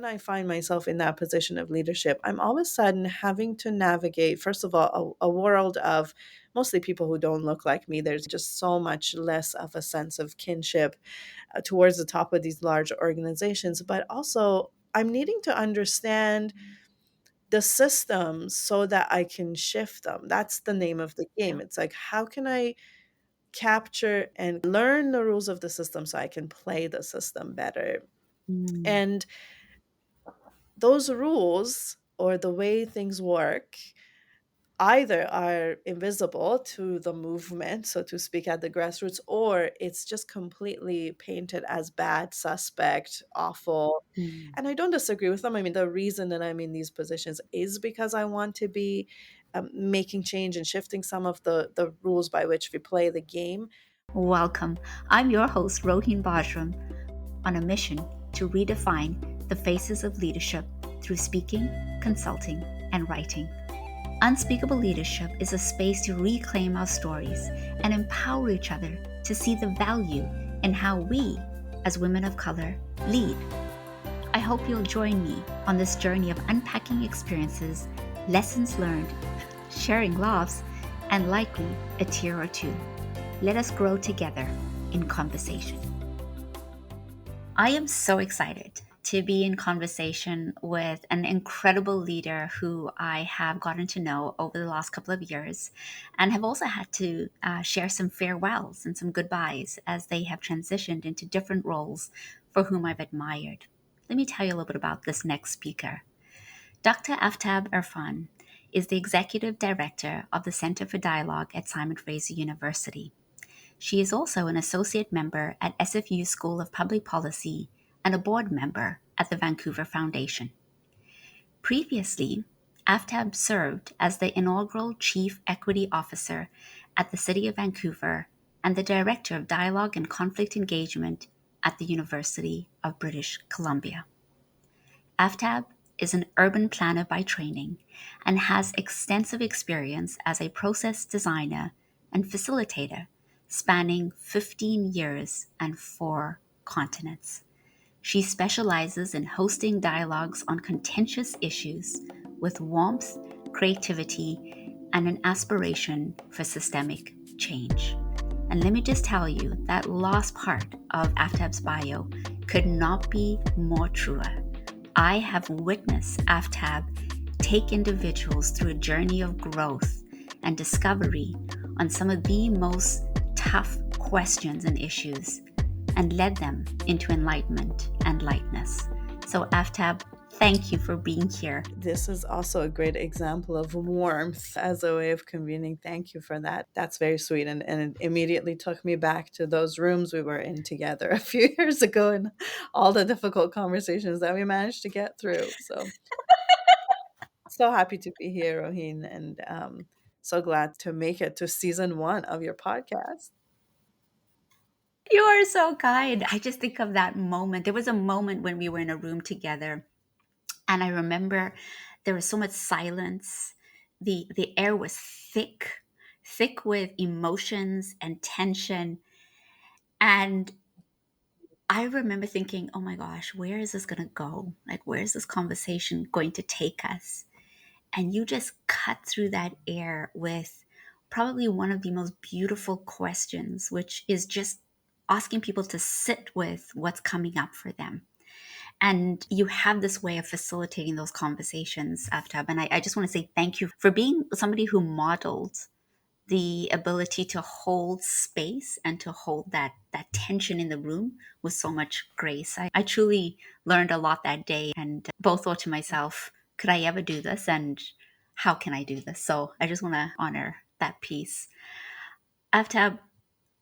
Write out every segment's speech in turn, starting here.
when I find myself in that position of leadership, I'm all of a sudden having to navigate, first of all, a world of mostly people who don't look like me. There's just so much less of a sense of kinship towards the top of these large organizations. But also, I'm needing to understand the systems so that I can shift them. That's the name of the game. Yeah. It's like, how can I capture and learn the rules of the system so I can play the system better? Mm. And those rules or the way things work either are invisible to the movement, so to speak, at the grassroots, or it's just completely painted as bad, suspect, awful. Mm. And I don't disagree with them. I mean, the reason that I'm in these positions is because I want to be making change and shifting some of the rules by which we play the game. Welcome. I'm your host, Roheen Bajram, on a mission to redefine the faces of leadership through speaking, consulting, and writing. Unspeakable Leadership is a space to reclaim our stories and empower each other to see the value in how we, as women of color, lead. I hope you'll join me on this journey of unpacking experiences, lessons learned, sharing laughs, and likely a tear or two. Let us grow together in conversation. I am so excited to be in conversation with an incredible leader who I have gotten to know over the last couple of years and have also had to share some farewells and some goodbyes as they have transitioned into different roles for whom I've admired. Let me tell you a little bit about this next speaker. Dr. Aftab Erfan is the Executive Director of the Center for Dialogue at Simon Fraser University. She is also an associate member at SFU School of Public Policy and a board member at the Vancouver Foundation. Previously, Aftab served as the inaugural Chief Equity Officer at the City of Vancouver and the Director of Dialogue and Conflict Engagement at the University of British Columbia. Aftab is an urban planner by training and has extensive experience as a process designer and facilitator spanning 15 years and 4 continents. She specializes in hosting dialogues on contentious issues with warmth, creativity, and an aspiration for systemic change. And let me just tell you, that last part of Aftab's bio could not be more truer. I have witnessed Aftab take individuals through a journey of growth and discovery on some of the most tough questions and issues and led them into enlightenment and lightness. So, Aftab, thank you for being here. This is also a great example of warmth as a way of convening. Thank you for that. That's very sweet. And it immediately took me back to those rooms we were in together a few years ago and all the difficult conversations that we managed to get through. So happy to be here, Roheen, and so glad to make it to season 1 of your podcast. You are so kind. I just think of that moment. There was a moment when we were in a room together, and I remember there was so much silence. The air was thick with emotions and tension. And I remember thinking, oh my gosh, where is this going to go? Like, where is this conversation going to take us? And you just cut through that air with probably one of the most beautiful questions, which is just asking people to sit with what's coming up for them. And you have this way of facilitating those conversations, Aftab. And I just want to say thank you for being somebody who modeled the ability to hold space and to hold that tension in the room with so much grace. I truly learned a lot that day and both thought to myself, could I ever do this? And how can I do this? So I just want to honor that piece. Aftab,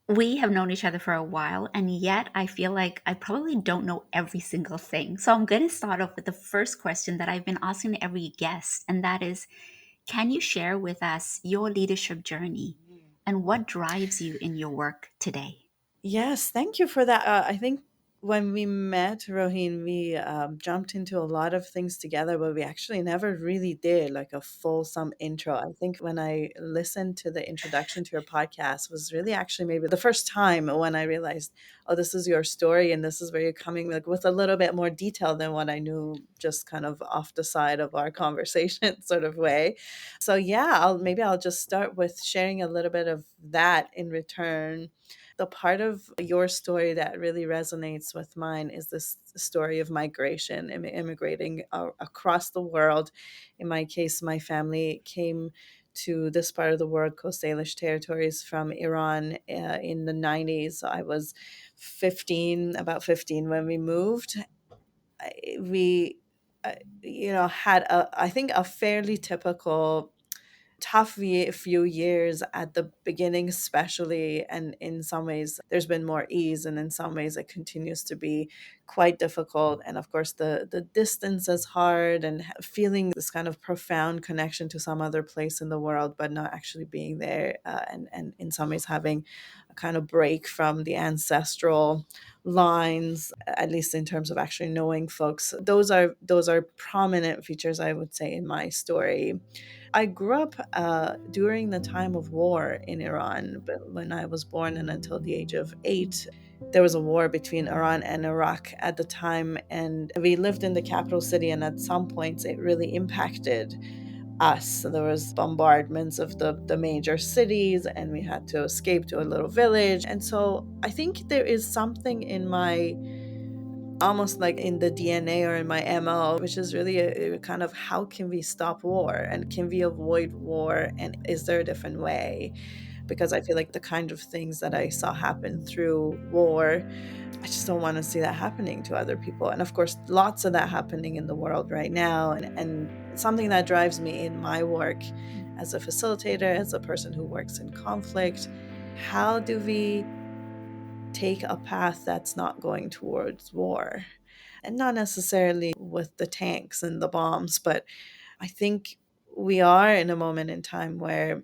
we have known each other for a while, and yet I feel like I probably don't know every single thing. So I'm going to start off with the first question that I've been asking every guest, and that is, can you share with us your leadership journey and what drives you in your work today? Yes, thank you for that. I think when we met, Roheen, we jumped into a lot of things together, but we actually never really did like a fulsome intro. I think when I listened to the introduction to your podcast was really actually maybe the first time when I realized, oh, this is your story and this is where you're coming, like with a little bit more detail than what I knew just kind of off the side of our conversation sort of way. So yeah, I'll just start with sharing a little bit of that in return. The part of your story that really resonates with mine is this story of migration, immigrating across the world. In my case, my family came to this part of the world, Coast Salish territories, from Iran in the 90s. So I was 15, about 15 when we moved. We, had I think, a fairly typical tough few years at the beginning, especially. And in some ways, there's been more ease, and in some ways, it continues to be quite difficult. And of course, the distance is hard, and feeling this kind of profound connection to some other place in the world, but not actually being there, and in some ways having a kind of break from the ancestral lines, at least in terms of actually knowing folks. Those are prominent features, I would say, in my story. I grew up during the time of war in Iran, but when I was born and until the age of 8, there was a war between Iran and Iraq at the time, and we lived in the capital city. And at some points, it really impacted us. So there was bombardments of the major cities, and we had to escape to a little village. And so I think there is something in my, almost like in the DNA or in my MO, which is really a kind of, how can we stop war and can we avoid war, and is there a different way? Because I feel like the kind of things that I saw happen through war, I just don't want to see that happening to other people. And of course, lots of that happening in the world right now. And it's something that drives me in my work as a facilitator, as a person who works in conflict. How do we take a path that's not going towards war? And not necessarily with the tanks and the bombs, but I think we are in a moment in time where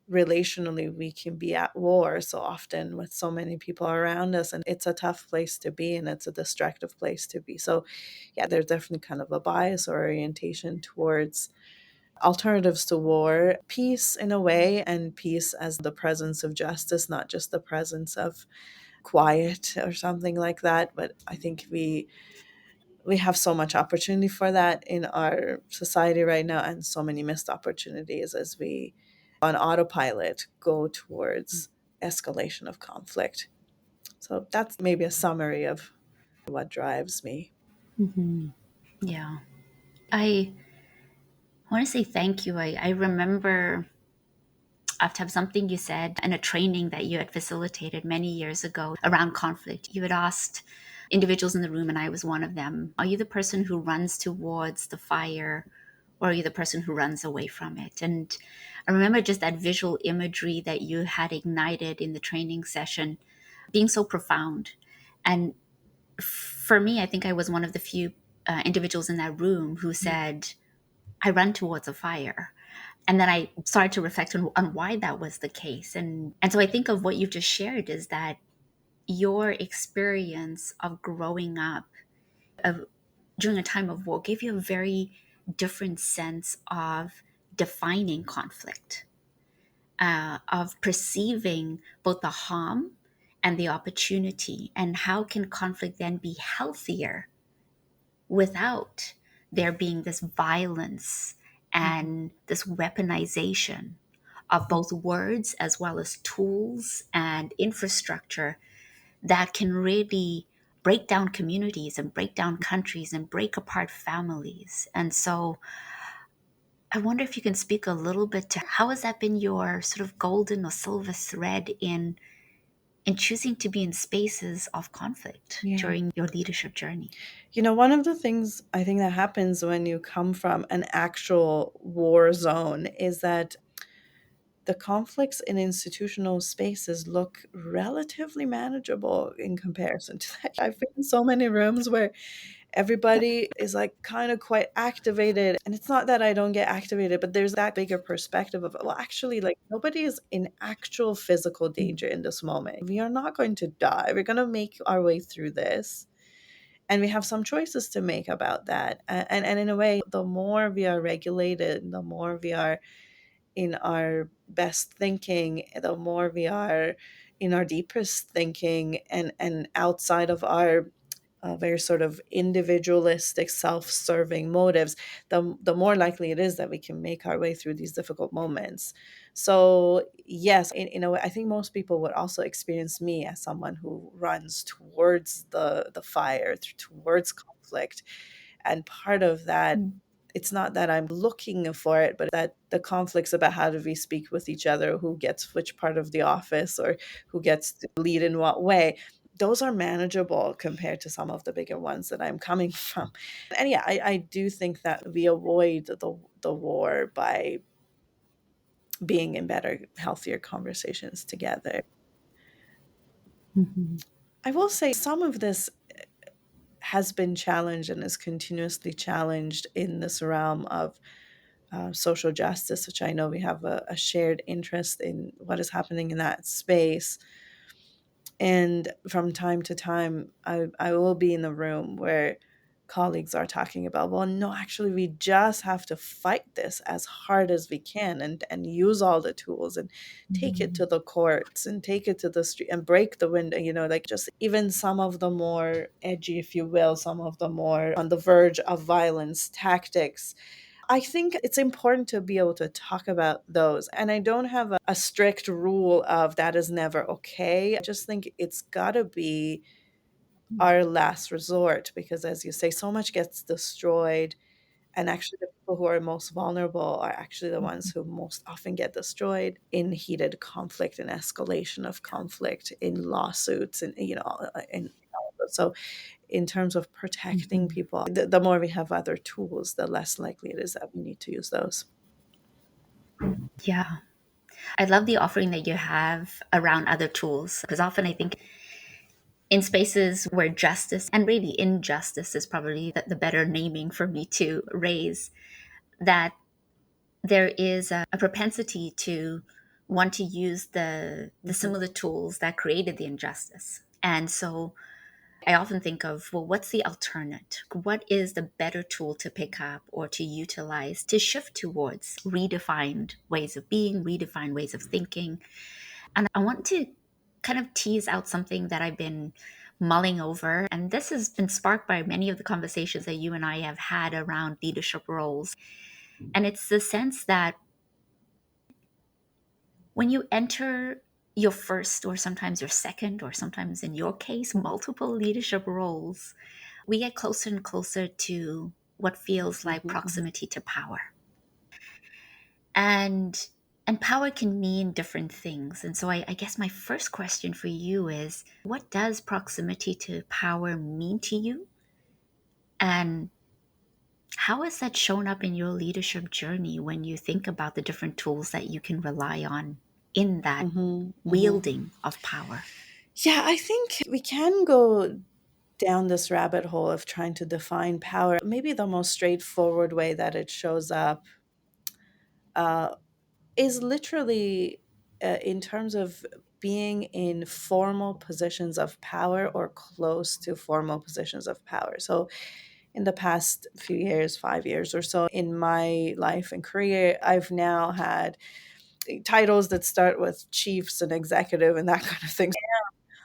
relationally we can be at war so often with so many people around us, and it's a tough place to be, and it's a destructive place to be. So yeah, there's definitely kind of a bias or orientation towards alternatives to war, peace in a way, and peace as the presence of justice, not just the presence of quiet or something like that. But I think we have so much opportunity for that in our society right now, and so many missed opportunities as we on autopilot go towards escalation of conflict. So that's maybe a summary of what drives me. Yeah. I want to say thank you. I remember After something you said in a training that you had facilitated many years ago around conflict. You had asked individuals in the room, and I was one of them, are you the person who runs towards the fire, or are you the person who runs away from it? And I remember just that visual imagery that you had ignited in the training session being so profound. And for me, I think I was one of the few individuals in that room who said, I run towards a fire. And then I started to reflect on why that was the case. And so I think of what you've just shared is that your experience of growing up of, during a time of war gave you a very different sense of defining conflict, of perceiving both the harm and the opportunity. And how can conflict then be healthier without there being this violence Mhm. and this weaponization of both words as well as tools and infrastructure that can really break down communities and break down countries and break apart families. And so I wonder if you can speak a little bit to how has that been your sort of golden or silver thread in choosing to be in spaces of conflict Yeah. during your leadership journey? One of the things I think that happens when you come from an actual war zone is that the conflicts in institutional spaces look relatively manageable in comparison to that. I've been in so many rooms where Everybody is like kind of quite activated. And it's not that I don't get activated, but there's that bigger perspective of, well, actually, like nobody is in actual physical danger in this moment. We are not going to die. We're going to make our way through this. And we have some choices to make about that. And in a way, the more we are regulated, the more we are in our best thinking, the more we are in our deepest thinking and outside of our very sort of individualistic, self-serving motives, the more likely it is that we can make our way through these difficult moments. So yes, in a way, I think most people would also experience me as someone who runs towards the fire, towards conflict. And part of that, Mm. it's not that I'm looking for it, but that the conflicts about how do we speak with each other, who gets which part of the office, or who gets to lead in what way, those are manageable compared to some of the bigger ones that I'm coming from. And yeah, I do think that we avoid the war by being in better, healthier conversations together. Mhm. I will say some of this has been challenged and is continuously challenged in this realm of social justice, which I know we have a shared interest in what is happening in that space. And from time to time, I will be in a room where colleagues are talking about, well, no, actually, we just have to fight this as hard as we can and use all the tools and take it Mhm. to the courts and take it to the street and break the window, like just even some of the more edgy, if you will, some of the more on the verge of violence tactics. I think it's important to be able to talk about those. And I don't have a strict rule of that is never okay. I just think it's got to be our last resort because, as you say, so much gets destroyed. And actually, the people who are most vulnerable are actually the ones who most often get destroyed in heated conflict and escalation of conflict, in lawsuits, and, in all of those. So, in terms of protecting Mhm. people, the more we have other tools, the less likely it is that we need to use those. Yeah. I love the offering that you have around other tools because often I think in spaces where justice and really injustice is probably the better naming for me to raise, that there is a propensity to want to use the Mhm, similar tools that created the injustice. And so I often think of, well, what's the alternate? What is the better tool to pick up or to utilize to shift towards redefined ways of being, redefined ways of thinking? And I want to kind of tease out something that I've been mulling over. And this has been sparked by many of the conversations that you and I have had around leadership roles. And it's the sense that when you enter your first, or sometimes your second, or sometimes in your case, multiple leadership roles, we get closer and closer to what feels like mhm. proximity to power. And power can mean different things. And so I guess my first question for you is what does proximity to power mean to you? And how has that shown up in your leadership journey when you think about the different tools that you can rely on in that Mhm, mhm. wielding of power? Yeah, I think we can go down this rabbit hole of trying to define power. Maybe the most straightforward way that it shows up uh, is literally in terms of being in formal positions of power or close to formal positions of power. So, in the past few years, 5 years or so in my life and career, I've now had titles that start with chiefs and executive and that kind of thing.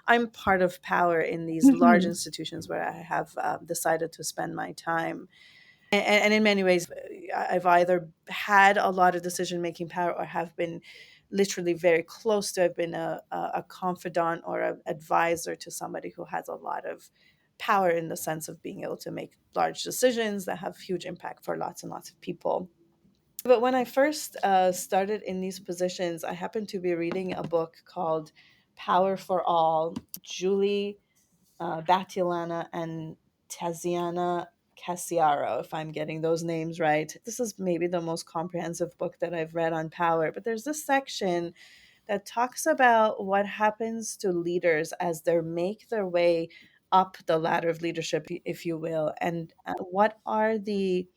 I'm part of power in these large Mhm. institutions where I have decided to spend my time. And in many ways, I've either had a lot of decision making power or have been literally very close to. I've been a confidant or an advisor to somebody who has a lot of power in the sense of being able to make large decisions that have huge impact for lots and lots of people. But when I first started in these positions, I happened to be reading a book called Power for All. Julie Batilana and Taziana Cassiaro, if I'm getting those names right. This is maybe the most comprehensive book that I've read on power, but there's this section that talks about what happens to leaders as they make their way up the ladder of leadership, if you will, and what are the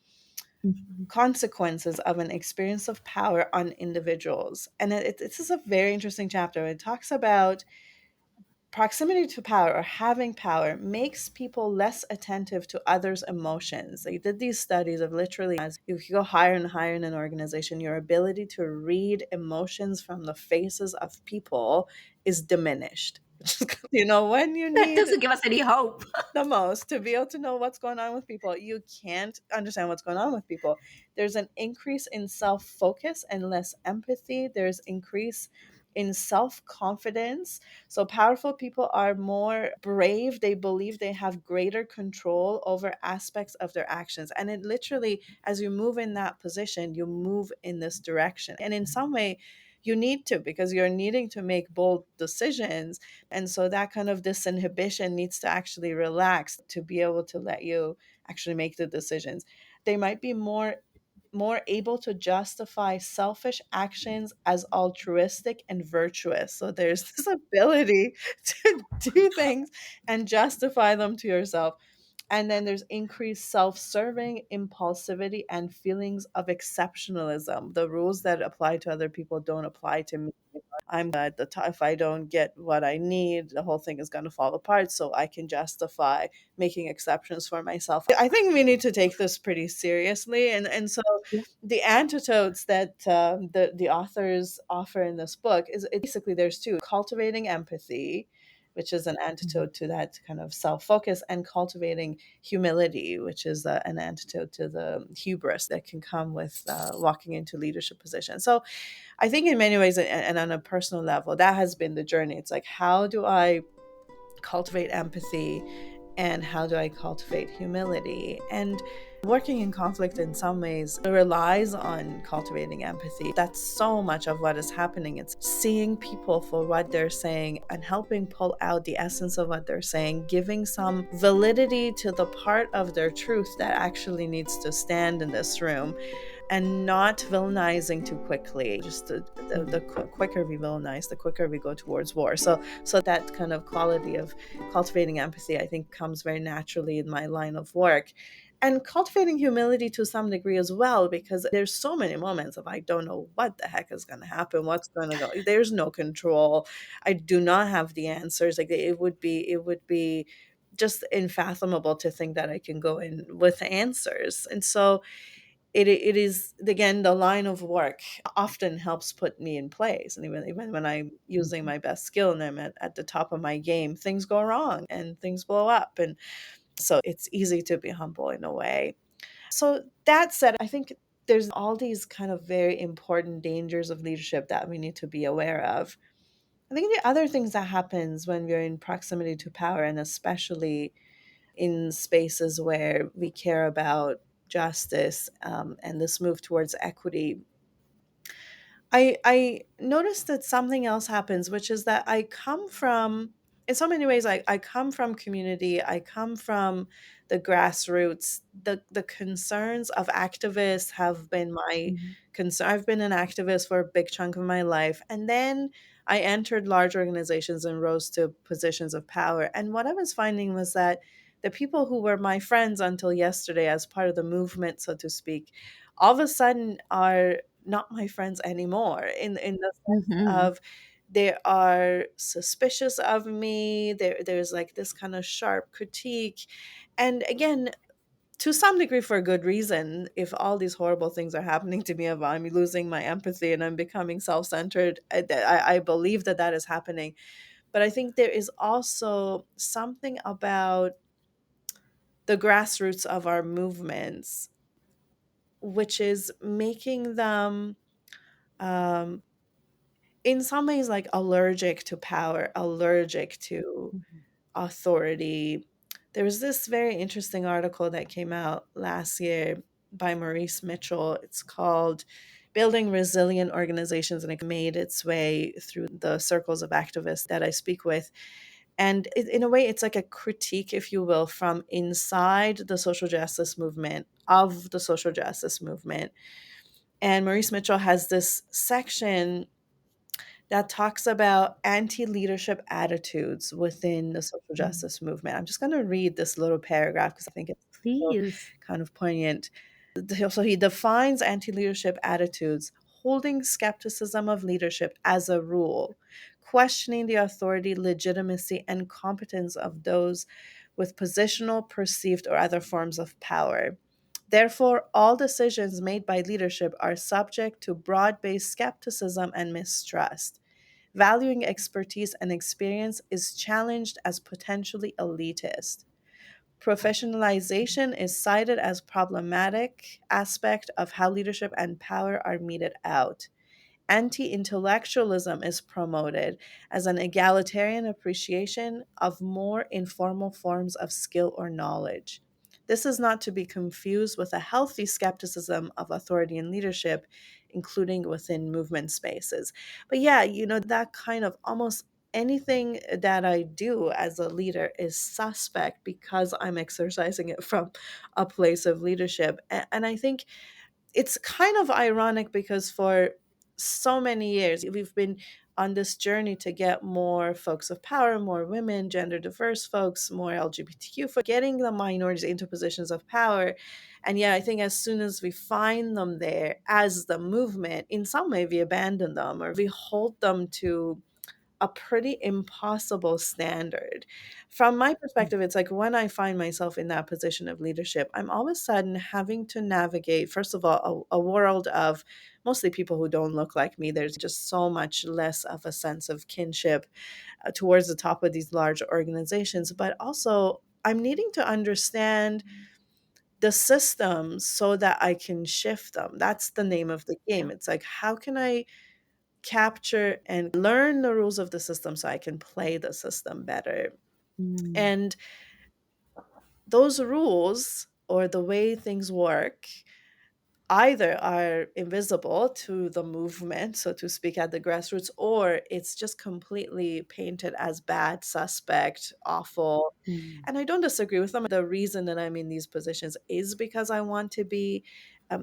Mhm. consequences of an experience of power on individuals. And this is a very interesting chapter. It talks about proximity to power or having power makes people less attentive to others' emotions. They did these studies of literally as you go higher and higher in an organization, your ability to read emotions from the faces of people is diminished. When you That need doesn't give us any hope. the most to be able to know what's going on with people. You can't understand what's going on with people. There's an increase in self focus and less empathy. There's increase in self confidence. So powerful people are more brave. They believe they have greater control over aspects of their actions. And it literally, as you move in that position, you move in this direction. And in some way, you need to, because you're needing to make bold decisions, and so that kind of disinhibition needs to actually relax to be able to let you actually make the decisions. They might be more able to justify selfish actions as altruistic and virtuous. So there's this ability to do things and justify them to yourself. And then there's increased self-serving, impulsivity, and feelings of exceptionalism. The rules that apply to other people don't apply to me. I'm at the top. If I don't get what I need, the whole thing is going to fall apart. So I can justify making exceptions for myself. I think we need to take this pretty seriously, and so Yeah. the antidotes that the authors offer in this book is basically there's two: cultivating empathy, which is an Mhm. antidote to that kind of self focus, and cultivating humility, which is an antidote to the hubris that can come with walking into leadership positions. So I think in many ways, and on a personal level, that has been the journey. It's like, how do I cultivate empathy and how do I cultivate humility? And working in conflict in some ways relies on cultivating empathy. That's so much of what is happening. It's seeing people for what they're saying and helping pull out the essence of what they're saying, giving some validity to the part of their truth that actually needs to stand in this room, and not villainizing too quickly. Just the Mhm. quicker we villainize, the quicker we go towards war. So that kind of quality of cultivating empathy, I think, comes very naturally in my line of work. And cultivating humility to some degree as well, because there's so many moments of I don't know what the heck is going to happen, what's going to go. There's no control. I do not have the answers. Like it would be just unfathomable to think that I can go in with answers. And so it is, again, the line of work often helps put me in place. And even when I'm using Mhm. my best skill and I'm at the top of my game, things go wrong and things blow up. And so it's easy to be humble in a way. So that said, I think there's all these kind of very important dangers of leadership that we need to be aware of. I think the other things that happens when we're in proximity to power, and especially in spaces where we care about justice, and this move towards equity, I noticed that something else happens, which is that I come from, in so many ways, I come from community, I come from the grassroots. The concerns of activists have been my Mhm. concern. I've been an activist for a big chunk of my life. And then I entered large organizations and rose to positions of power. And what I was finding was that the people who were my friends until yesterday, as part of the movement, so to speak, all of a sudden are not my friends anymore, in the sense Mhm. of they are suspicious of me. There's like this kind of sharp critique. And again, to some degree for a good reason. If all these horrible things are happening to me, if I'm losing my empathy and I'm becoming self-centered, I believe that that is happening. But I think there is also something about the grassroots of our movements, which is making them um, in some ways like allergic to power, allergic to Mhm. authority. There was this very interesting article that came out last year by Maurice Mitchell. It's called Building Resilient Organizations, and it made its way through the circles of activists that I speak with. And in a way, it's like a critique, if you will, from inside the social justice movement, of the social justice movement. And Maurice Mitchell has this section that talks about anti leadership attitudes within the social Mm. justice movement. I'm just going to read this little paragraph because I think it's so Please. kind of poignant. So he defines anti leadership attitudes: holding skepticism of leadership as a rule, questioning the authority, legitimacy, and competence of those with positional, perceived, or other forms of power. Therefore, all decisions made by leadership are subject to broad based skepticism and mistrust. Valuing expertise and experience is challenged as potentially elitist. Professionalization is cited as problematic aspect of how leadership and power are meted out. Anti intellectualism is promoted as an egalitarian appreciation of more informal forms of skill or knowledge. This is not to be confused with a healthy skepticism of authority and leadership, including within movement spaces. But yeah, that kind of almost anything that I do as a leader is suspect because I'm exercising it from a place of leadership. And I think it's kind of ironic because for so many years we've been on this journey to get more folks of power, more women, gender diverse folks, more LGBTQ for getting the minorities into positions of power. And yeah, I think as soon as we find them there as the movement, in some way we abandon them or we hold them to a pretty impossible standard. From my perspective, it's like when I find myself in that position of leadership, I'm all of a sudden having to navigate, first of all, a world of mostly people who don't look like me. There's just so much less of a sense of kinship towards the top of these large organizations. But also, I'm needing to understand the systems so that I can shift them. That's the name of the Yeah. game. It's like, how can I capture and learn the rules of the system so I can play the system better? Mm. And those rules or the way things work either are invisible to the movement, so to speak, at the grassroots, or it's just completely painted as bad, suspect, awful. Mm. And I don't disagree with them. The reason that I'm in these positions is because I want to be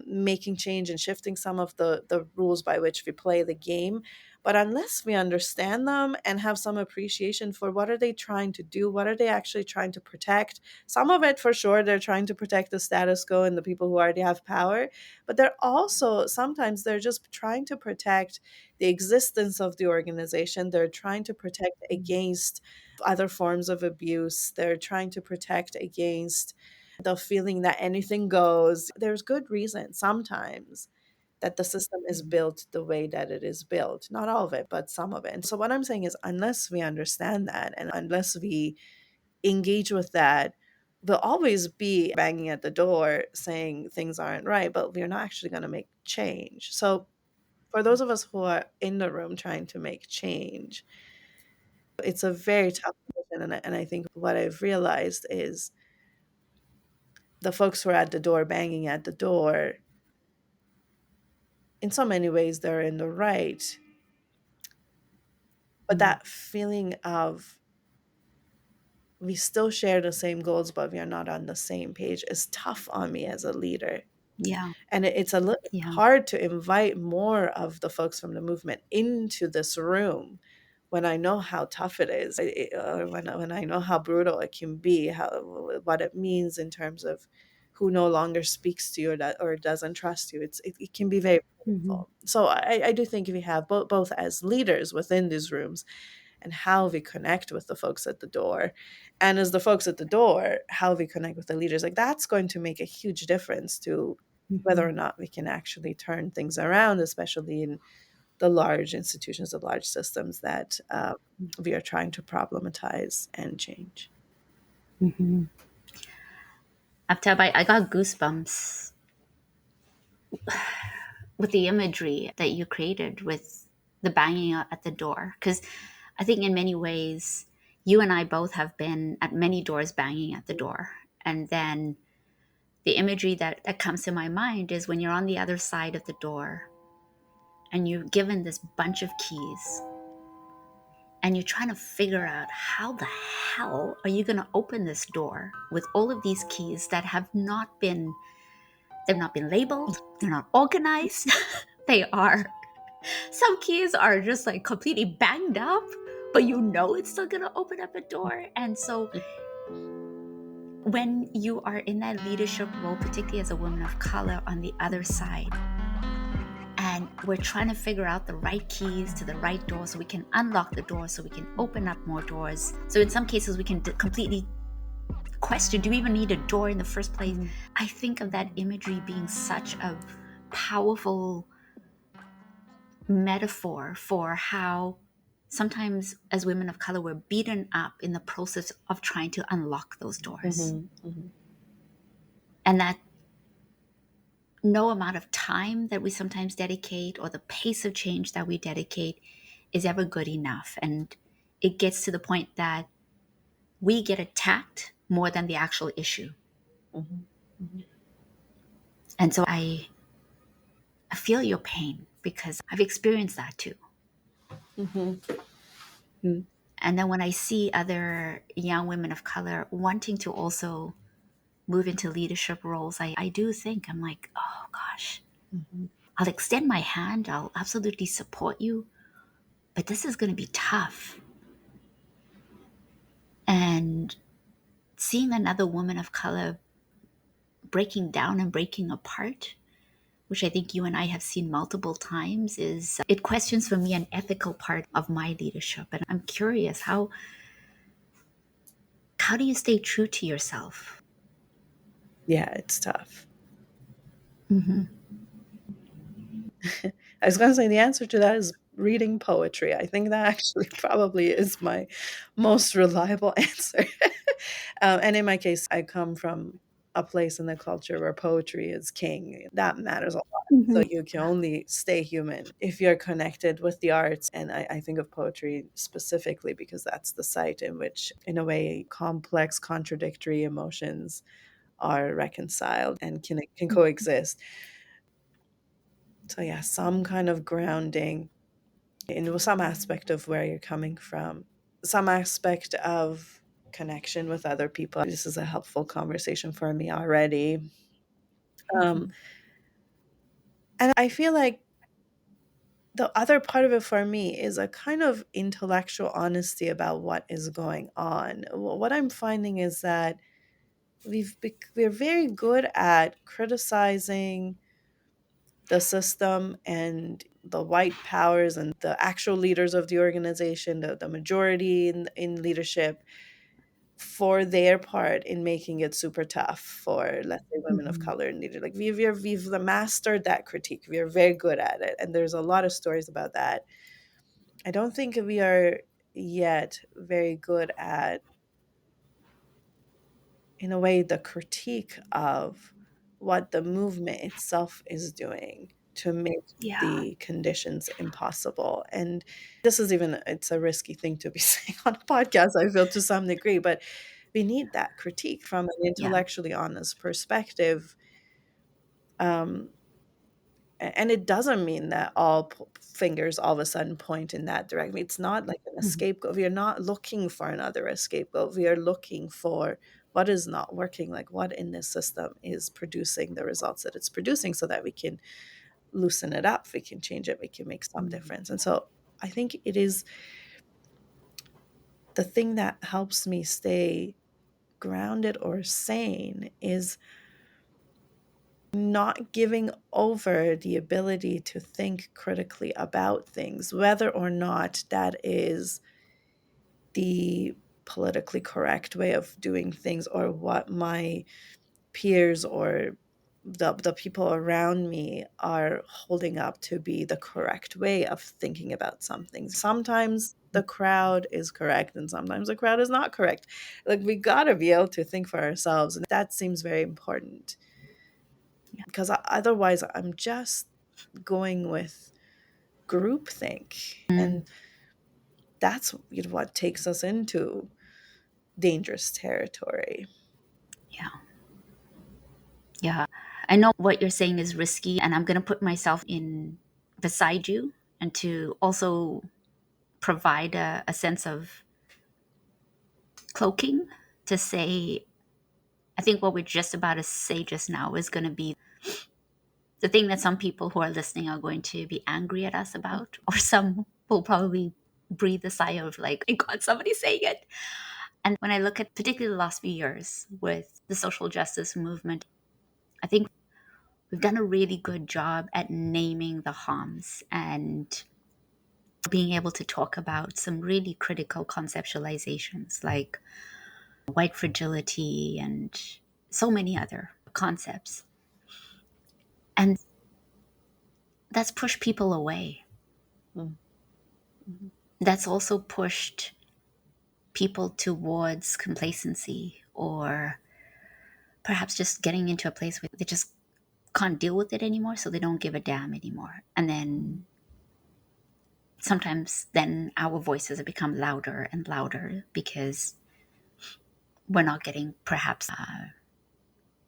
making change and shifting some of the rules by which we play the game. But unless we understand them and have some appreciation for what are they trying to do, what are they actually trying to protect, some of it for sure, they're trying to protect the status quo and the people who already have power, but they're also sometimes they're just trying to protect the existence of the organization. They're trying to protect Mm. against other forms of abuse. They're trying to protect against the feeling that anything goes. There's good reason sometimes that the system is Mm. built the way that it is built. Not all of it, but some of it. And so what I'm saying is unless we understand that and unless we engage with that, we'll always be banging at the door saying things aren't right, but we're not actually going to make change. So, for those of us who are in the room trying to make change, it's a very tough position. And I think what I've realized is the folks who are at the door banging at the door, in so many ways, they're in the right. But Mm. that feeling of we still share the same goals, but we are not on the same page is tough on me as a leader. Yeah. And it's a little Yeah. hard to invite more of the folks from the movement into this room when I know how tough it is, or when I know how brutal it can be, how what it means in terms of who no longer speaks to you or doesn't trust you. It can be very Hmm. painful. So I do think we have both as leaders within these rooms and how we connect with the folks at the door. And as the folks at the door, how we connect with the leaders, like that's going to make a huge difference to whether or Hmm. not we can actually turn things around, especially in the large institutions, the large systems that we are trying to problematize and change. Hmm. Aftab, I got goosebumps with the imagery that you created with the banging at the door. Because I think in many ways, you and I both have been at many doors banging at the door. And then the imagery that comes to my mind is when you're on the other side of the door and you're given this bunch of keys and you're trying to figure out how the hell are you going to open this door with all of these keys that they've not been labeled, they're not organized. They are Some keys are just like completely banged up, but you know it's still gonna open up a door. And so when you are in that leadership role, particularly as a woman of color on the other side, and we're trying to figure out the right keys to the right door so we can unlock the door, so we can open up more doors. So in some cases, we can completely question, do we even need a door in the first place? Mhm. I think of that imagery being such a powerful metaphor for how sometimes as women of color we're beaten up in the process of trying to unlock those doors, Mhm. Mhm. and that no amount of time that we sometimes dedicate or the pace of change that we dedicate is ever good enough. And it gets to the point that we get attacked more than the actual issue. Mhm. Mhm. And so I feel your pain because I've experienced that too. Mhm. Mhm. And then when I see other young women of color wanting to also move into leadership roles, I do think, I'm like, oh gosh, Mhm. I'll extend my hand. I'll absolutely support you. But this is going to be tough. And seeing another woman of color breaking down and breaking apart, which I think you and I have seen multiple times, is it questions for me an ethical part of my leadership. And I'm curious, how do you stay true to yourself? Yeah, it's tough. Mm-hmm. I was going to say the answer to that is reading poetry. I think that actually probably is my most reliable answer. And in my case, I come from a place in the culture where poetry is king. That matters a lot. So Mm-hmm. you can only stay human if you're connected with the arts. And I think of poetry specifically because that's the site in which, in a way, complex, contradictory emotions are reconciled and can coexist. So yeah, some kind of grounding in some aspect of where you're coming from, some aspect of connection with other people. This is a helpful conversation for me already. Um, Mm-hmm. and I feel like the other part of it for me is a kind of intellectual honesty about what is going on. What I'm finding is that we're very good at criticizing the system and the white powers and the actual leaders of the organization, the majority in leadership, for their part in making it super tough for, let's say, women of Mm-hmm. color and leader. Like we've mastered that critique. We are very good at it, and there's a lot of stories about that. I don't think we are yet very good at, in a way, the critique of what the movement itself is doing to make Yeah. the conditions impossible. And this is even, it's a risky thing to be saying on a podcast, I feel, to some degree, but we need that critique from an Yeah. intellectually honest perspective. Um, and it doesn't mean that all fingers all of a sudden point in that direction. It's not like an Mm-hmm. scapegoat. We are not looking for another scapegoat. We are looking for what is not working, like what in this system is producing the results that it's producing so that we can loosen it up, we can change it, we can make some difference. And so I think it is the thing that helps me stay grounded or sane is not giving over the ability to think critically about things, whether or not that is the politically correct way of doing things or what my peers or the people around me are holding up to be the correct way of thinking about something. Sometimes the crowd is correct and sometimes the crowd is not correct. Like we got to be able to think for ourselves, and that seems very important Yeah. because otherwise I'm just going with groupthink, Mm. and that's what takes us into dangerous territory. Yeah. Yeah. I know what you're saying is risky, and I'm going to put myself in beside you and to also provide a sense of cloaking to say, I think what we're just about to say just now is going to be the thing that some people who are listening are going to be angry at us about, or some will probably breathe a sigh of like, "My God, somebody's saying it." And when I look at particularly the last few years with the social justice movement, I think we've done a really good job at naming the harms and being able to talk about some really critical conceptualizations like white fragility and so many other concepts. And that's pushed people away. Mm, mhm, That's also pushed people towards complacency or perhaps just getting into a place where they just can't deal with it anymore, so they don't give a damn anymore. And then mhm, sometimes then our voices have become louder and louder because we're not getting perhaps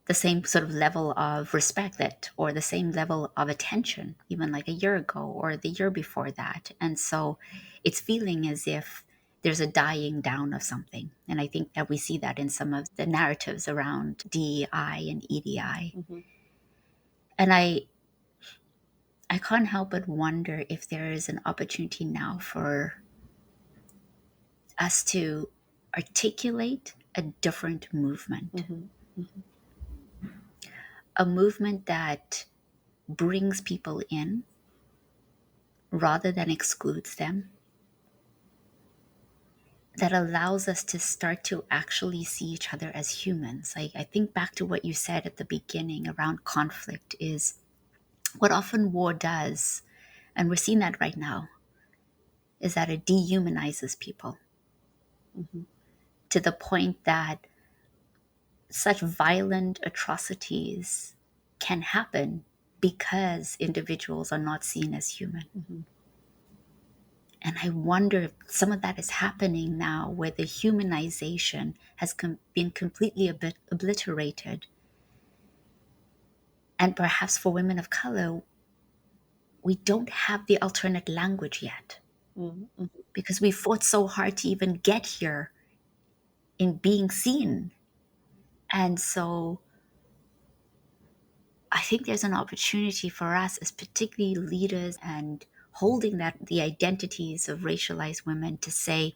the same sort of level of respect that or the same level of attention even like a year ago or the year before that. And so it's feeling as if there's a dying down of something. And I think that we see that in some of the narratives around DEI and EDI. mhm, And I can't help but wonder if there is an opportunity now for us to articulate a different movement, mhm, mhm, a movement that brings people in rather than excludes them, that allows us to start to actually see each other as humans. Like I think back to what you said at the beginning around conflict is what often war does, and we're seeing that right now, is that it dehumanizes people mhm. to the point that such violent atrocities can happen because individuals are not seen as human. Mhm. And I wonder if some of that is happening now where the humanization has been completely obliterated. And perhaps for women of color, we don't have the alternate language yet Mhm. Mhm. because we fought so hard to even get here in being seen. And so I think there's an opportunity for us as particularly leaders and holding that the identities of racialized women to say,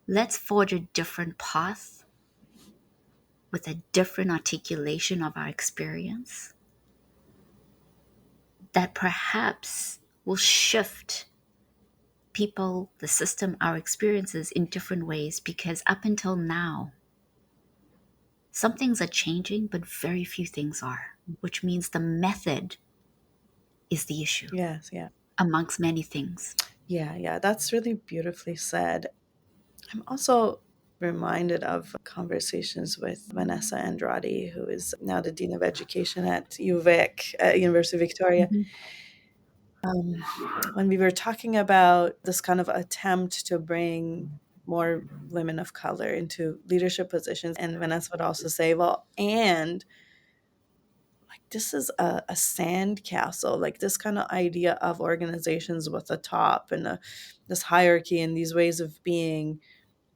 let's forge a different path with a different articulation of our experience that perhaps will shift people, the system, our experiences in different ways. Because up until now, some things are changing, but very few things are, which means the method is the issue Yes, yeah. amongst many things. Yeah, yeah, that's really beautifully said. I'm also reminded of conversations with Vanessa Andrade, who is now the Dean of Education at UVic, at University of Victoria. Mhm. Um, when we were talking about this kind of attempt to bring more women of color into leadership positions, and Vanessa would also say, well, and like this is a sand castle, like this kind of idea of organizations with a top and this hierarchy and these ways of being,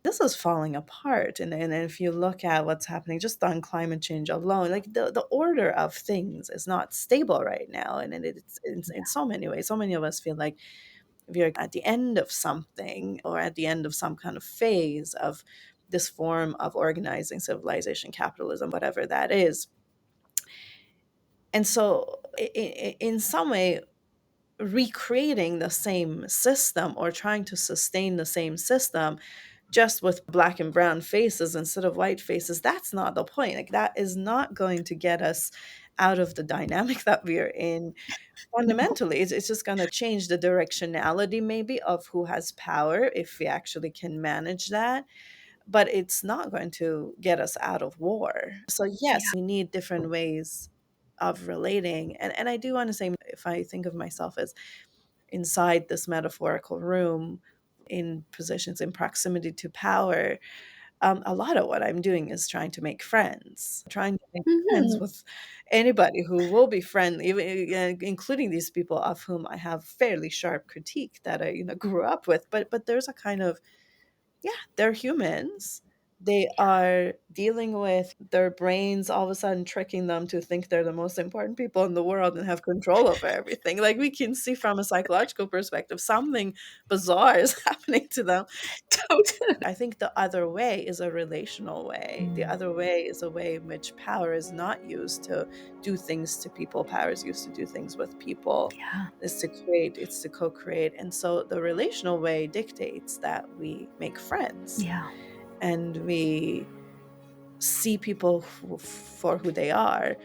this is falling apart. And if you look at what's happening just on climate change alone, like the order of things is not stable right now. And it's in so many ways, so many of us feel like we're at the end of something or at the end of some kind of phase of this form of organizing civilization, capitalism, whatever that is. And so in some way, recreating the same system or trying to sustain the same system just with black and brown faces instead of white faces, that's not the point. Like that is not going to get us out of the dynamic that we are in. Fundamentally, it's just going to change the directionality maybe of who has power if we actually can manage that, but it's not going to get us out of war. So yes, Yeah. we need different ways of relating. And I do want to say, if I think of myself as inside this metaphorical room in positions in proximity to power, a lot of what I'm doing is trying to make friends, trying to make friends Mhm. with anybody who will be friendly, even, including these people of whom I have fairly sharp critique that I grew up with. But there's a kind of, yeah, they're humans. They are dealing with their brains all of a sudden tricking them to think they're the most important people in the world and have control over everything. Like, we can see from a psychological perspective, something bizarre is happening to them. Totally. I think the other way is a relational way. The other way is a way in which power is not used to do things to people. Power is used to do things with people. Yeah. Is to create, it's to co-create. And so the relational way dictates that we make friends Yeah. and we see people for who they are,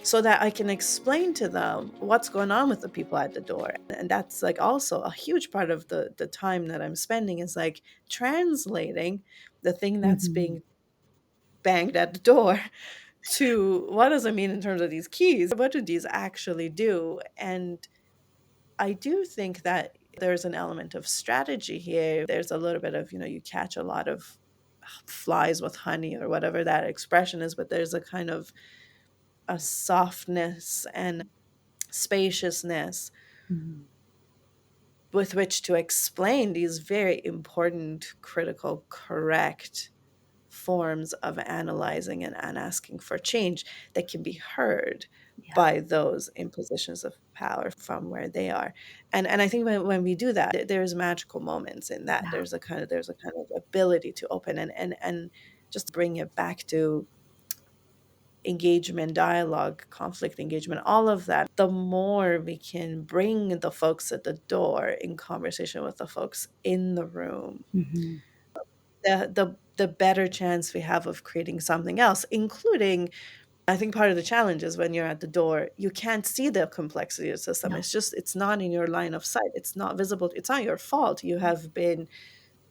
so that I can explain to them what's going on with the people at the door. And that's like also a huge part of the time that I'm spending, is like translating the thing that's Hmm. being banged at the door to what does it mean in terms of these keys? What do these actually do? And I do think that there's an element of strategy here. There's a little bit of, you catch a lot of flies with honey or whatever that expression is, but there's a kind of a softness and spaciousness Hmm. with which to explain these very important, critical, correct forms of analyzing and asking for change that can be heard Yeah. by those in positions of power from where they are. And I think when we do that, there's magical moments in that. Yeah. There's a kind of ability to open and just bring it back to engagement, dialogue, conflict engagement, all of that. The more we can bring the folks at the door in conversation with the folks in the room, Hmm. the better chance we have of creating something else, including, I think part of the challenge is when you're at the door, you can't see the complexity of the system. No. It's not in your line of sight. It's not visible. It's not your fault. You have been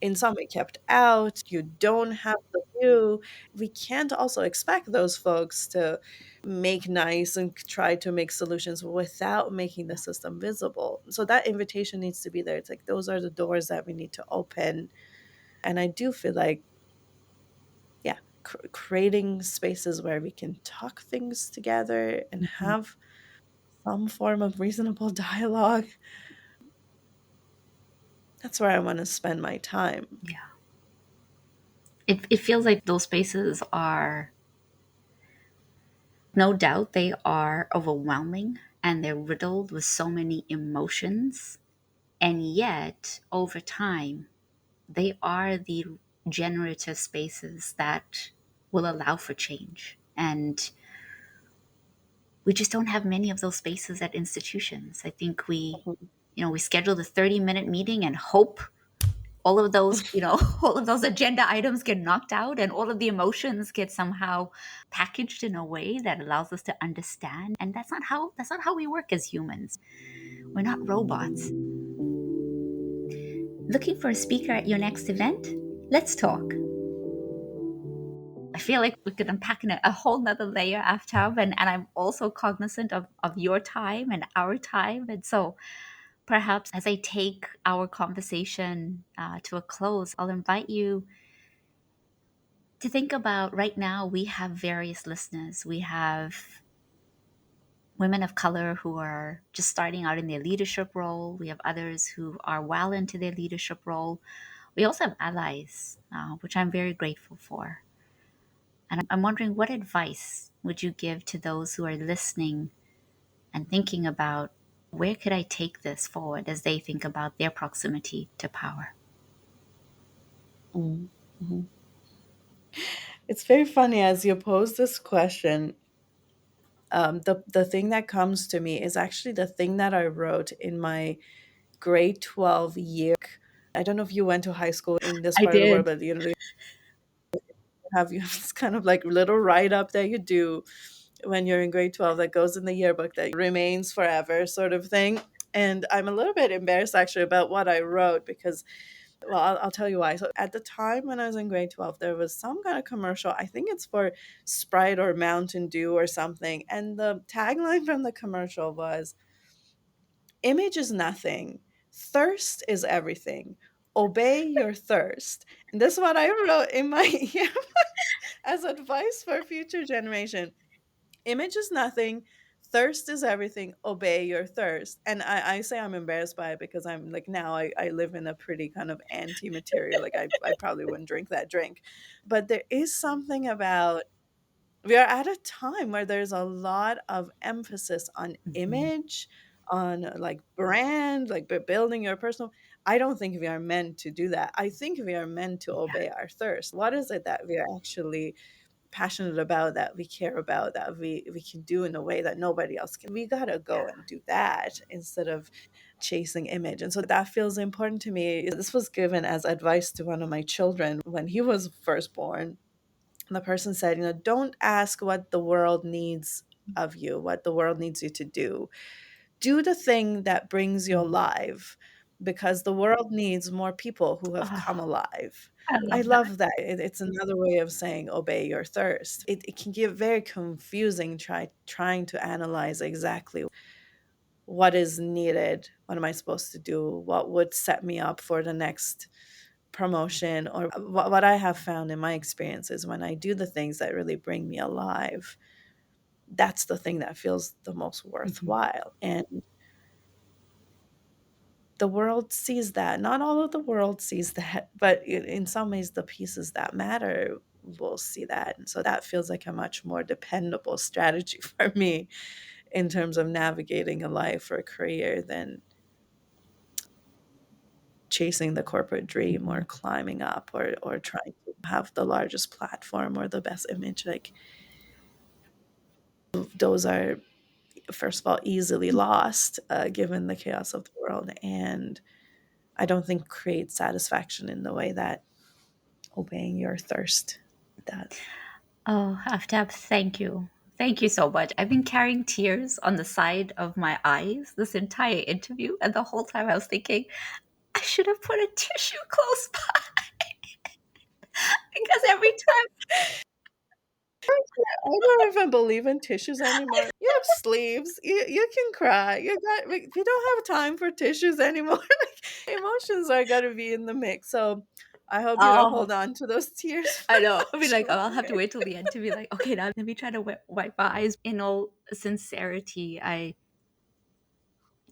in some way kept out. You don't have the view. We can't also expect those folks to make nice and try to make solutions without making the system visible. So that invitation needs to be there. It's like those are the doors that we need to open. And I do feel like, yeah, creating spaces where we can talk things together and Mhm. have some form of reasonable dialogue. That's where I want to spend my time. Yeah. It feels like those spaces are, no doubt, they are overwhelming and they're riddled with so many emotions. And yet, over time, they are the generative spaces that will allow for change. And we just don't have many of those spaces at institutions. I think we schedule the 30-minute meeting and hope all of those, all of those agenda items get knocked out and all of the emotions get somehow packaged in a way that allows us to understand. And that's not how we work as humans. We're not robots. Looking for a speaker at your next event? Let's talk. I feel like we could unpack in a whole nother layer after, and I'm also cognizant of your time and our time. And so perhaps as I take our conversation to a close, I'll invite you to think about, right now we have various listeners. We have women of color who are just starting out in their leadership role. We have others who are well into their leadership role. We also have allies, which I'm very grateful for. And I'm wondering, what advice would you give to those who are listening and thinking about, where could I take this forward as they think about their proximity to power? Mm, mhm. It's very funny as you pose this question. The thing that comes to me is actually the thing that I wrote in my grade 12 year. I don't know if you went to high school in this I part of the world, did. but you have this kind of like little write up that you do when you're in grade 12 that goes in the yearbook that remains forever, sort of thing. And I'm a little bit embarrassed actually about what I wrote because, well, I'll tell you why. So at the time when I was in grade 12, there was some kind of commercial. I think it's for Sprite or Mountain Dew or something. And the tagline from the commercial was, "Image is nothing, thirst is everything. Obey your thirst." And this is what I wrote in my as advice for future generation. Image is nothing, thirst is everything, obey your thirst. And I say I'm embarrassed by it because I'm like, now I live in a pretty kind of anti-material, like I probably wouldn't drink that drink. But there is something about, we are at a time where there's a lot of emphasis on Mhm. image, on like brand, like building your personal. I don't think we are meant to do that. I think we are meant to Yeah. obey our thirst. What is it that we are actually passionate about, that we care about, that we can do in a way that nobody else can? We gotta go and do that instead of chasing image. And so that feels important to me. This was given as advice to one of my children when he was first born. The person said, don't ask what the world needs of you, what the world needs you to do. Do the thing that brings you Mm. alive, because the world needs more people who have come Oh, alive. I I love that. love that. It's another way of saying obey your thirst. It can get very confusing trying to analyze exactly what is needed. What am I supposed to do? What would set me up for the next promotion? Or what I have found in my experience is when I do the things that really bring me alive, that's the thing that feels the most Mhm. worthwhile. And the world sees that. Not all of the world sees that, but in some ways, the pieces that matter will see that. And so that feels like a much more dependable strategy for me in terms of navigating a life or a career than chasing the corporate dream or Mhm. climbing up or trying to have the largest platform or the best image. Like, those are, first of all, easily lost given the chaos of the world, and I don't think create satisfaction in the way that obeying your thirst does. Oh, Aftab, thank you. Thank you so much. I've been carrying tears on the side of my eyes this entire interview, and the whole time I was thinking, I should have put a tissue close by because every time I don't even believe in tissues anymore. You have sleeves. You can cry. We don't have time for tissues anymore. Like, emotions are gonna be in the mix. So I hope you don't oh, hold on to those tears for I know. I mean, much like, I'll have to longer. wait till the end to be like, okay, now let me try to wipe my eyes. In all sincerity,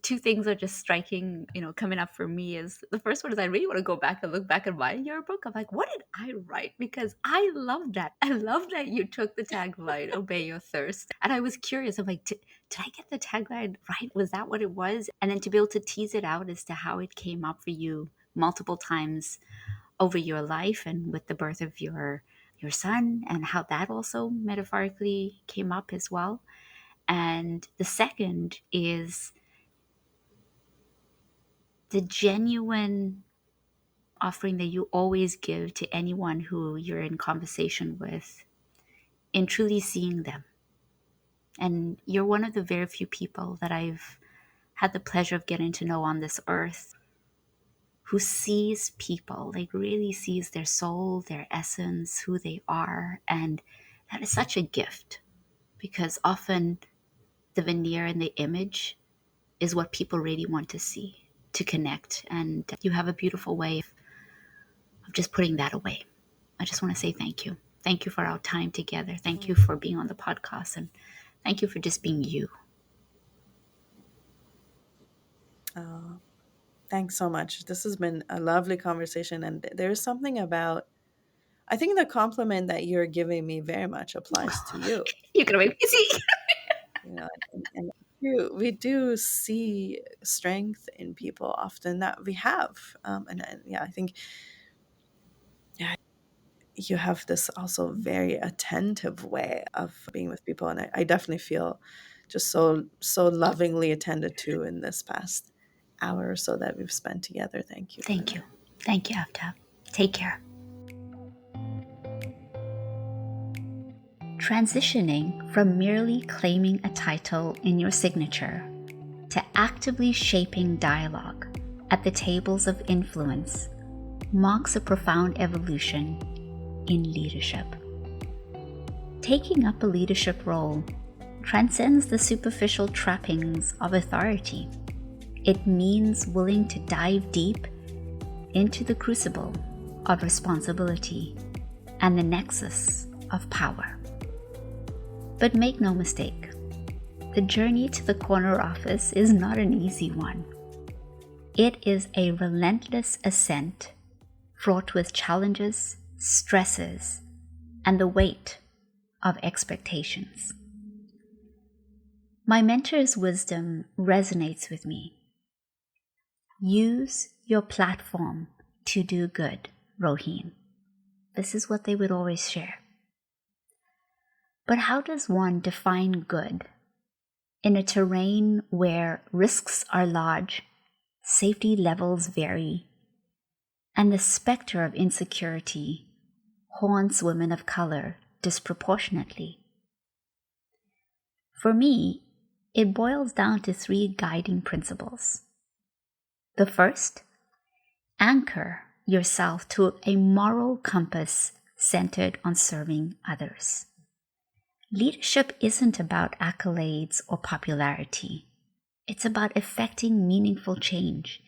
two things are just striking, coming up for me is the first one is I really want to go back and look back at my yearbook. I'm like, what did I write? Because I love that. I love that you took the tagline, obey your thirst. And I was curious. I'm like, did I get the tagline right? Was that what it was? And then to be able to tease it out as to how it came up for you multiple times over your life and with the birth of your son and how that also metaphorically came up as well. And the second is the genuine offering that you always give to anyone who you're in conversation with, in truly seeing them. And you're one of the very few people that I've had the pleasure of getting to know on this earth who sees people, like really sees their soul, their essence, who they are. And that is such a gift because often the veneer and the image is what people really want to see, to connect. And you have a beautiful way of just putting that away. I just want to say thank you. Thank you for our time together. Thank you for being on the podcast. And thank you for just being you. Oh, thanks so much. This has been a lovely conversation, and there's something about, I think the compliment that you're giving me very much applies to you. You're going to make me see. And we do see strength in people often that we have, and yeah, I think, yeah, you have this also very attentive way of being with people, and I definitely feel just so lovingly attended to in this past hour or so that we've spent together. Thank you for Thank you. that. Thank you, Aftab. Take care. Transitioning from merely claiming a title in your signature to actively shaping dialogue at the tables of influence marks a profound evolution in leadership. Taking up a leadership role transcends the superficial trappings of authority. It means willing to dive deep into the crucible of responsibility and the nexus of power. But make no mistake, the journey to the corner office is not an easy one. It is a relentless ascent, fraught with challenges, stresses, and the weight of expectations. My mentor's wisdom resonates with me. Use your platform to do good, Roheen. This is what they would always share. But how does one define good in a terrain where risks are large, safety levels vary, and the specter of insecurity haunts women of color disproportionately? For me, it boils down to 3 guiding principles. The first, anchor yourself to a moral compass centered on serving others. Leadership isn't about accolades or popularity. It's about effecting meaningful change,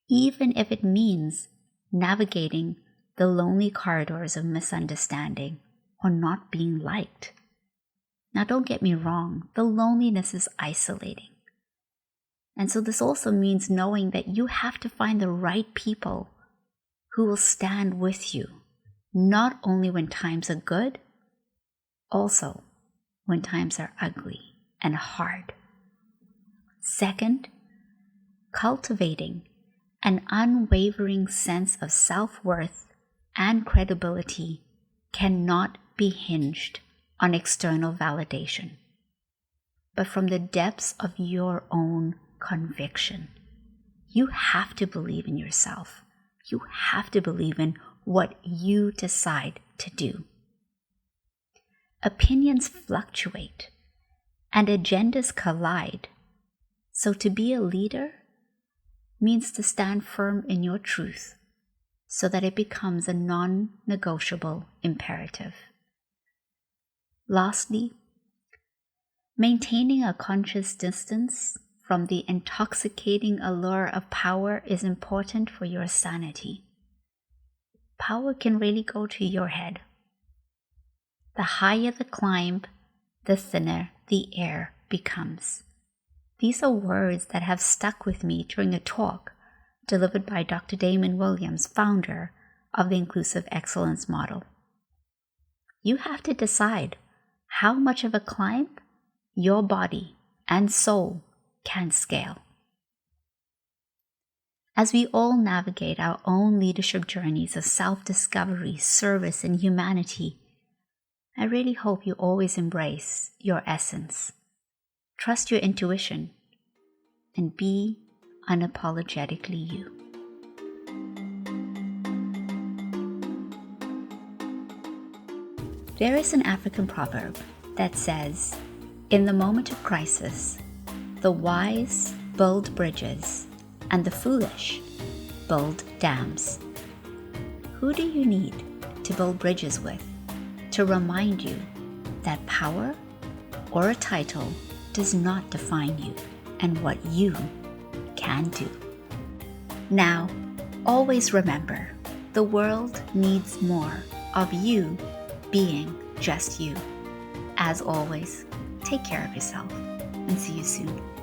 even if it means navigating the lonely corridors of misunderstanding or not being liked. Now, don't get me wrong, the loneliness is isolating. And so this also means knowing that you have to find the right people who will stand with you, not only when times are good, also when times are ugly and hard. Second, cultivating an unwavering sense of self-worth and credibility cannot be hinged on external validation, but from the depths of your own conviction. You have to believe in yourself. You have to believe in what you decide to do. Opinions fluctuate and agendas collide. So to be a leader means to stand firm in your truth so that it becomes a non-negotiable imperative. Lastly, maintaining a conscious distance from the intoxicating allure of power is important for your sanity. Power can really go to your head. The higher the climb, the thinner the air becomes. These are words that have stuck with me during a talk delivered by Dr. Damon Williams, founder of the Inclusive Excellence Model. You have to decide how much of a climb your body and soul can scale. As we all navigate our own leadership journeys of self-discovery, service, and humanity, I really hope you always embrace your essence, trust your intuition, and be unapologetically you. There is an African proverb that says, "In the moment of crisis, the wise build bridges and the foolish build dams." Who do you need to build bridges with to remind you that power or a title does not define you and what you can do? Now, always remember, the world needs more of you being just you. As always, take care of yourself and see you soon.